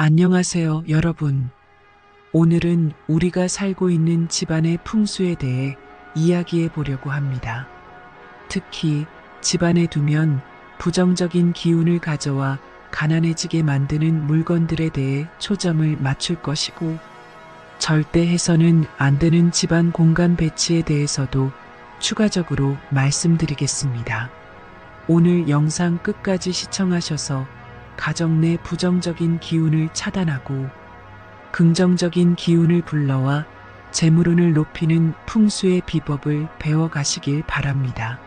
안녕하세요, 여러분. 오늘은 우리가 살고 있는 집안의 풍수에 대해 이야기해 보려고 합니다. 특히 집안에 두면 부정적인 기운을 가져와 가난해지게 만드는 물건들에 대해 초점을 맞출 것이고, 절대 해서는 안 되는 집안 공간 배치에 대해서도 추가적으로 말씀드리겠습니다. 오늘 영상 끝까지 시청하셔서 가정 내 부정적인 기운을 차단하고 긍정적인 기운을 불러와 재물운을 높이는 풍수의 비법을 배워가시길 바랍니다.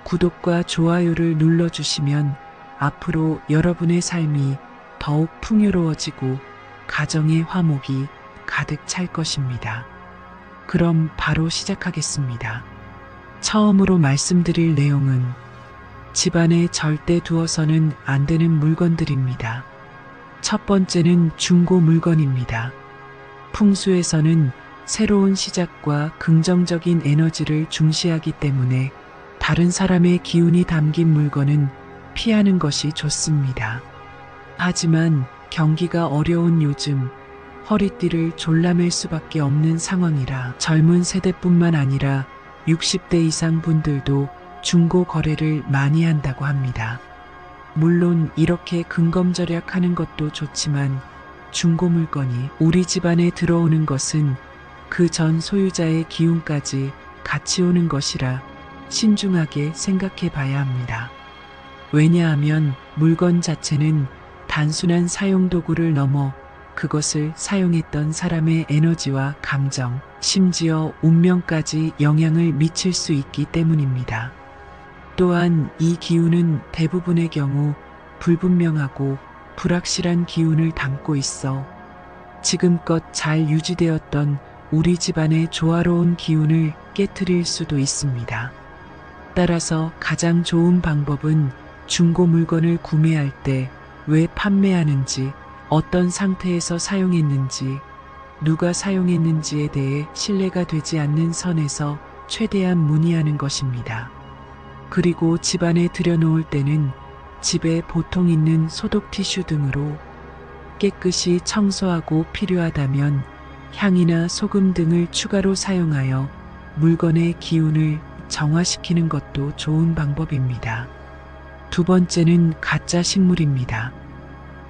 구독과 좋아요를 눌러주시면 앞으로 여러분의 삶이 더욱 풍요로워지고 가정의 화목이 가득 찰 것입니다. 그럼 바로 시작하겠습니다. 처음으로 말씀드릴 내용은 집안에 절대 두어서는 안 되는 물건들입니다. 첫 번째는 중고 물건입니다. 풍수에서는 새로운 시작과 긍정적인 에너지를 중시하기 때문에 다른 사람의 기운이 담긴 물건은 피하는 것이 좋습니다. 하지만 경기가 어려운 요즘 허리띠를 졸라맬 수밖에 없는 상황이라 젊은 세대뿐만 아니라 60대 이상 분들도 중고 거래를 많이 한다고 합니다. 물론 이렇게 근검절약하는 것도 좋지만 중고 물건이 우리 집안에 들어오는 것은 그 전 소유자의 기운까지 같이 오는 것이라 신중하게 생각해 봐야 합니다. 왜냐하면 물건 자체는 단순한 사용도구를 넘어 그것을 사용했던 사람의 에너지와 감정, 심지어 운명까지 영향을 미칠 수 있기 때문입니다. 또한 이 기운은 대부분의 경우 불분명하고 불확실한 기운을 담고 있어 지금껏 잘 유지되었던 우리 집안의 조화로운 기운을 깨트릴 수도 있습니다. 따라서 가장 좋은 방법은 중고 물건을 구매할 때 왜 판매하는지, 어떤 상태에서 사용했는지, 누가 사용했는지에 대해 신뢰가 되지 않는 선에서 최대한 문의하는 것입니다. 그리고 집안에 들여놓을 때는 집에 보통 있는 소독 티슈 등으로 깨끗이 청소하고 필요하다면 향이나 소금 등을 추가로 사용하여 물건의 기운을 정화시키는 것도 좋은 방법입니다. 두 번째는 가짜 식물입니다.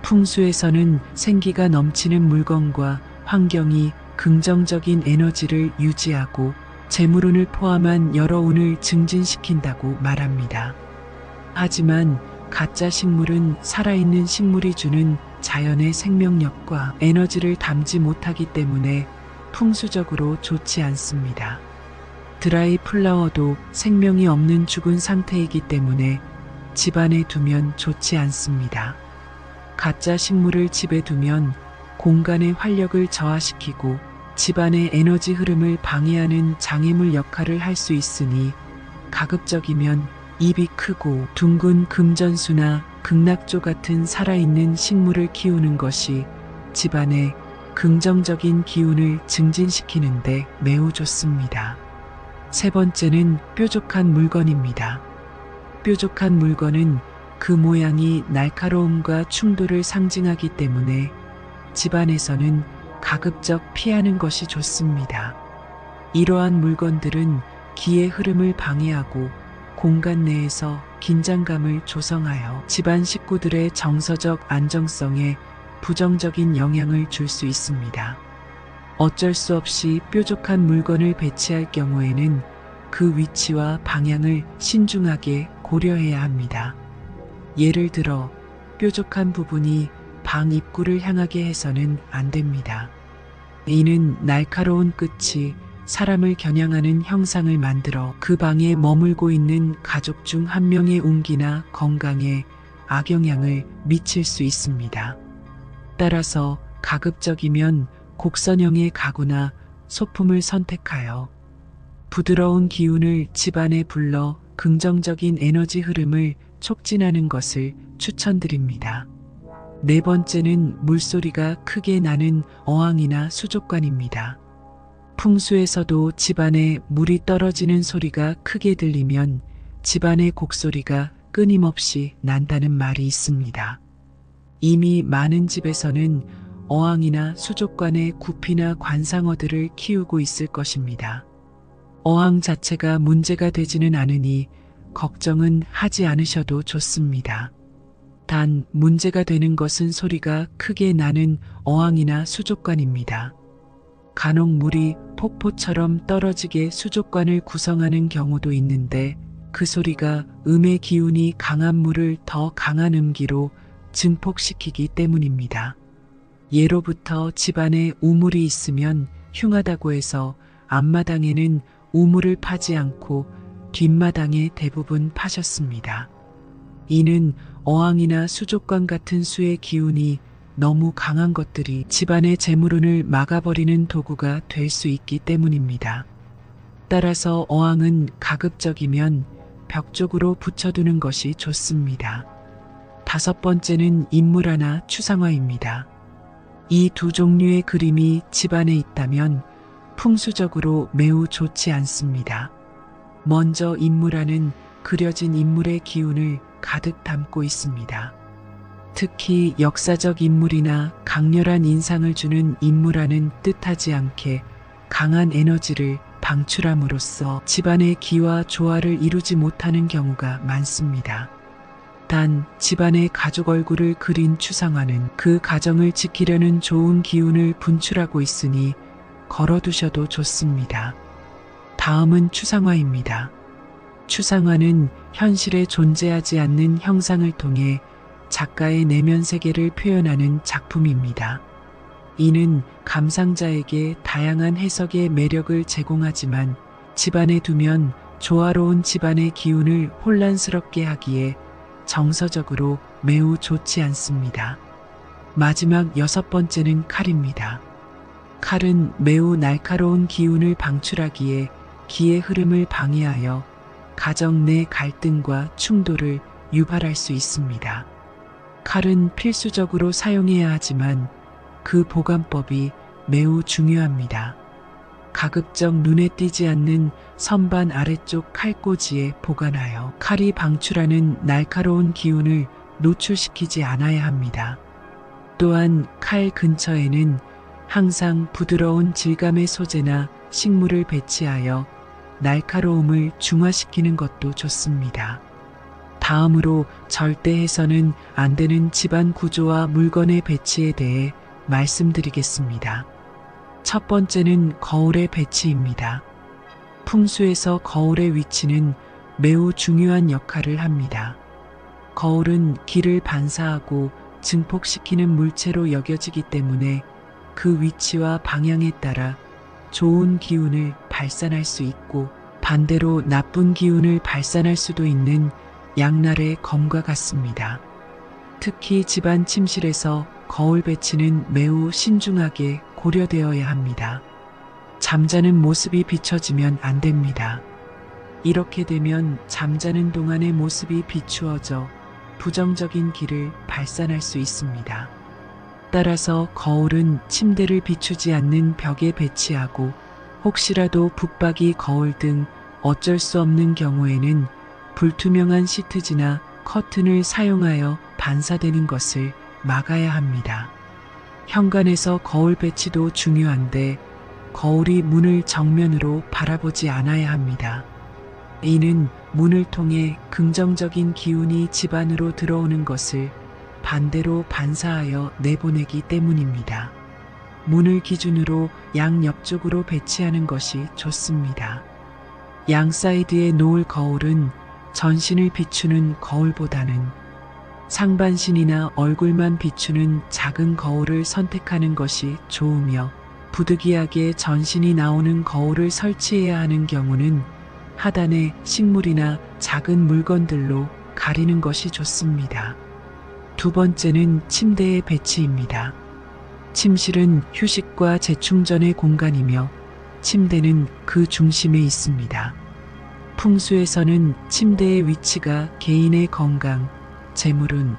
풍수에서는 생기가 넘치는 물건과 환경이 긍정적인 에너지를 유지하고 재물운을 포함한 여러 운을 증진시킨다고 말합니다. 하지만 가짜 식물은 살아있는 식물이 주는 자연의 생명력과 에너지를 담지 못하기 때문에 풍수적으로 좋지 않습니다. 드라이 플라워도 생명이 없는 죽은 상태이기 때문에 집안에 두면 좋지 않습니다. 가짜 식물을 집에 두면 공간의 활력을 저하시키고 집안의 에너지 흐름을 방해하는 장애물 역할을 할 수 있으니 가급적이면 입이 크고 둥근 금전수나 극락조 같은 살아있는 식물을 키우는 것이 집안의 긍정적인 기운을 증진시키는데 매우 좋습니다. 세 번째는 뾰족한 물건입니다. 뾰족한 물건은 그 모양이 날카로움과 충돌을 상징하기 때문에 집안에서는 가급적 피하는 것이 좋습니다. 이러한 물건들은 기의 흐름을 방해하고 공간 내에서 긴장감을 조성하여 집안 식구들의 정서적 안정성에 부정적인 영향을 줄 수 있습니다. 어쩔 수 없이 뾰족한 물건을 배치할 경우에는 그 위치와 방향을 신중하게 고려해야 합니다. 예를 들어 뾰족한 부분이 방 입구를 향하게 해서는 안 됩니다. 이는 날카로운 끝이 사람을 겨냥하는 형상을 만들어 그 방에 머물고 있는 가족 중 한 명의 운기나 건강에 악영향을 미칠 수 있습니다. 따라서 가급적이면 곡선형의 가구나 소품을 선택하여 부드러운 기운을 집안에 불러 긍정적인 에너지 흐름을 촉진하는 것을 추천드립니다. 네 번째는 물소리가 크게 나는 어항이나 수족관입니다. 풍수에서도 집안에 물이 떨어지는 소리가 크게 들리면 집안의 곡소리가 끊임없이 난다는 말이 있습니다. 이미 많은 집에서는 어항이나 수족관에 구피나 관상어들을 키우고 있을 것입니다. 어항 자체가 문제가 되지는 않으니 걱정은 하지 않으셔도 좋습니다. 단 문제가 되는 것은 소리가 크게 나는 어항이나 수족관입니다. 간혹 물이 폭포처럼 떨어지게 수족관을 구성하는 경우도 있는데 그 소리가 음의 기운이 강한 물을 더 강한 음기로 증폭시키기 때문입니다. 예로부터 집안에 우물이 있으면 흉하다고 해서 앞마당에는 우물을 파지 않고 뒷마당에 대부분 파셨습니다. 이는 어항이나 수족관 같은 수의 기운이 너무 강한 것들이 집안의 재물운을 막아버리는 도구가 될 수 있기 때문입니다. 따라서 어항은 가급적이면 벽 쪽으로 붙여두는 것이 좋습니다. 5번째는 인물화나 추상화입니다. 이 두 종류의 그림이 집안에 있다면 풍수적으로 매우 좋지 않습니다. 먼저 인물화는 그려진 인물의 기운을 가득 담고 있습니다. 특히 역사적 인물이나 강렬한 인상을 주는 인물화는 뜻하지 않게 강한 에너지를 방출함으로써 집안의 기와 조화를 이루지 못하는 경우가 많습니다. 단 집안의 가족 얼굴을 그린 추상화는 그 가정을 지키려는 좋은 기운을 분출하고 있으니 걸어두셔도 좋습니다. 다음은 추상화입니다. 추상화는 현실에 존재하지 않는 형상을 통해 작가의 내면 세계를 표현하는 작품입니다. 이는 감상자에게 다양한 해석의 매력을 제공하지만 집안에 두면 조화로운 집안의 기운을 혼란스럽게 하기에 정서적으로 매우 좋지 않습니다. 마지막 6번째는 칼입니다. 칼은 매우 날카로운 기운을 방출하기에 기의 흐름을 방해하여 가정 내 갈등과 충돌을 유발할 수 있습니다. 칼은 필수적으로 사용해야 하지만 그 보관법이 매우 중요합니다. 가급적 눈에 띄지 않는 선반 아래쪽 칼꽂이에 보관하여 칼이 방출하는 날카로운 기운을 노출시키지 않아야 합니다. 또한 칼 근처에는 항상 부드러운 질감의 소재나 식물을 배치하여 날카로움을 중화시키는 것도 좋습니다. 다음으로 절대 해서는 안 되는 집안 구조와 물건의 배치에 대해 말씀드리겠습니다. 첫 번째는 거울의 배치입니다. 풍수에서 거울의 위치는 매우 중요한 역할을 합니다. 거울은 기를 반사하고 증폭시키는 물체로 여겨지기 때문에 그 위치와 방향에 따라 좋은 기운을 발산할 수 있고 반대로 나쁜 기운을 발산할 수도 있는 양날의 검과 같습니다. 특히 집안 침실에서 거울 배치는 매우 신중하게 고려되어야 합니다. 잠자는 모습이 비춰지면 안 됩니다. 이렇게 되면 잠자는 동안의 모습이 비추어져 부정적인 기를 발산할 수 있습니다. 따라서 거울은 침대를 비추지 않는 벽에 배치하고 혹시라도 붙박이 거울 등 어쩔 수 없는 경우에는 불투명한 시트지나 커튼을 사용하여 반사되는 것을 막아야 합니다. 현관에서 거울 배치도 중요한데 거울이 문을 정면으로 바라보지 않아야 합니다. 이는 문을 통해 긍정적인 기운이 집 안으로 들어오는 것을 반대로 반사하여 내보내기 때문입니다. 문을 기준으로 양 옆쪽으로 배치하는 것이 좋습니다. 양 사이드에 놓을 거울은 전신을 비추는 거울보다는 상반신이나 얼굴만 비추는 작은 거울을 선택하는 것이 좋으며 부득이하게 전신이 나오는 거울을 설치해야 하는 경우는 하단에 식물이나 작은 물건들로 가리는 것이 좋습니다. 두 번째는 침대의 배치입니다. 침실은 휴식과 재충전의 공간이며 침대는 그 중심에 있습니다. 풍수에서는 침대의 위치가 개인의 건강, 재물운,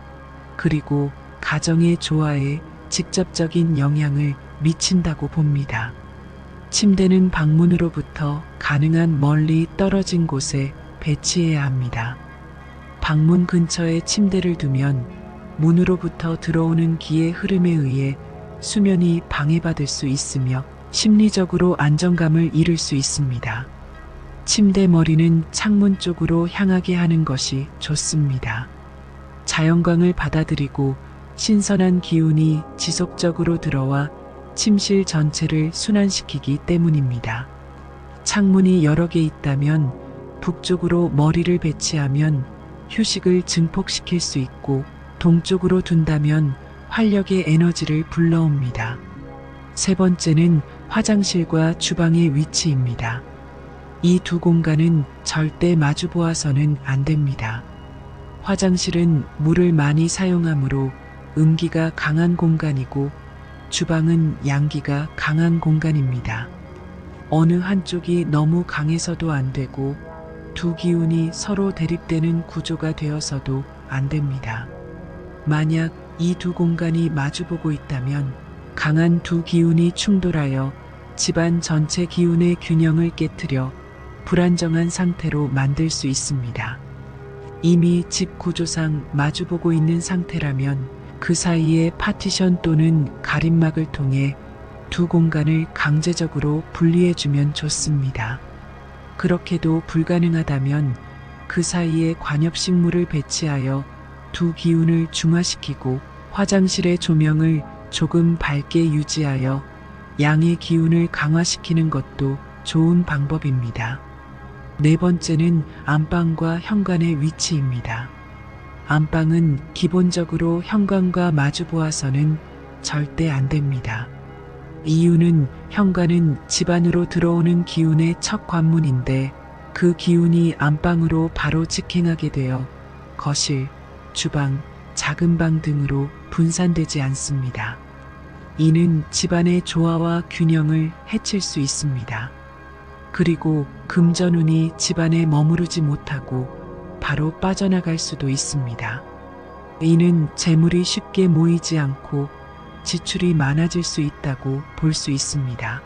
그리고 가정의 조화에 직접적인 영향을 미친다고 봅니다. 침대는 방문으로부터 가능한 멀리 떨어진 곳에 배치해야 합니다. 방문 근처에 침대를 두면 문으로부터 들어오는 기의 흐름에 의해 수면이 방해받을 수 있으며 심리적으로 안정감을 잃을 수 있습니다. 침대 머리는 창문 쪽으로 향하게 하는 것이 좋습니다. 자연광을 받아들이고 신선한 기운이 지속적으로 들어와 침실 전체를 순환시키기 때문입니다. 창문이 여러 개 있다면 북쪽으로 머리를 배치하면 휴식을 증폭시킬 수 있고 동쪽으로 둔다면 활력의 에너지를 불러옵니다. 세 번째는 화장실과 주방의 위치입니다. 이 두 공간은 절대 마주 보아서는 안 됩니다. 화장실은 물을 많이 사용하므로 음기가 강한 공간이고 주방은 양기가 강한 공간입니다. 어느 한쪽이 너무 강해서도 안 되고 두 기운이 서로 대립되는 구조가 되어서도 안 됩니다. 만약 이 두 공간이 마주보고 있다면 강한 두 기운이 충돌하여 집안 전체 기운의 균형을 깨트려 불안정한 상태로 만들 수 있습니다. 이미 집 구조상 마주보고 있는 상태라면 그 사이에 파티션 또는 가림막을 통해 두 공간을 강제적으로 분리해주면 좋습니다. 그렇게도 불가능하다면 그 사이에 관엽식물을 배치하여 두 기운을 중화시키고 화장실의 조명을 조금 밝게 유지하여 양의 기운을 강화시키는 것도 좋은 방법입니다. 네 번째는 안방과 현관의 위치입니다. 안방은 기본적으로 현관과 마주 보아서는 절대 안 됩니다. 이유는 현관은 집 안으로 들어오는 기운의 첫 관문인데 그 기운이 안방으로 바로 직행하게 되어 거실, 주방, 작은 방 등으로 분산되지 않습니다. 이는 집안의 조화와 균형을 해칠 수 있습니다. 그리고 금전운이 집안에 머무르지 못하고 바로 빠져나갈 수도 있습니다. 이는 재물이 쉽게 모이지 않고 지출이 많아질 수 있다고 볼 수 있습니다.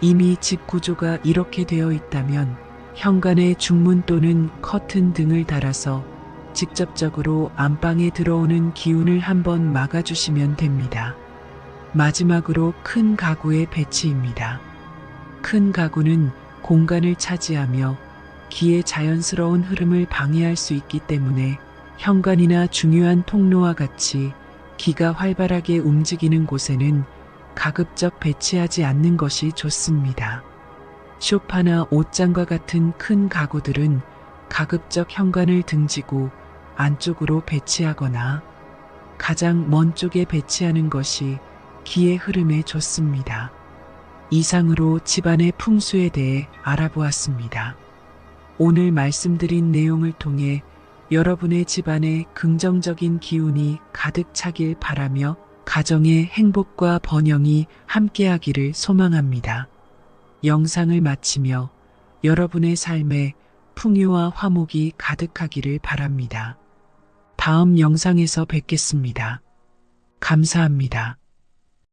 이미 집 구조가 이렇게 되어 있다면 현관에 중문 또는 커튼 등을 달아서 직접적으로 안방에 들어오는 기운을 한번 막아주시면 됩니다. 마지막으로 큰 가구의 배치입니다. 큰 가구는 공간을 차지하며 기의 자연스러운 흐름을 방해할 수 있기 때문에 현관이나 중요한 통로와 같이 기가 활발하게 움직이는 곳에는 가급적 배치하지 않는 것이 좋습니다. 소파나 옷장과 같은 큰 가구들은 가급적 현관을 등지고 안쪽으로 배치하거나 가장 먼 쪽에 배치하는 것이 기의 흐름에 좋습니다. 이상으로 집안의 풍수에 대해 알아보았습니다. 오늘 말씀드린 내용을 통해 여러분의 집안에 긍정적인 기운이 가득 차길 바라며 가정의 행복과 번영이 함께하기를 소망합니다. 영상을 마치며 여러분의 삶에 풍요와 화목이 가득하기를 바랍니다. 다음 영상에서 뵙겠습니다. 감사합니다.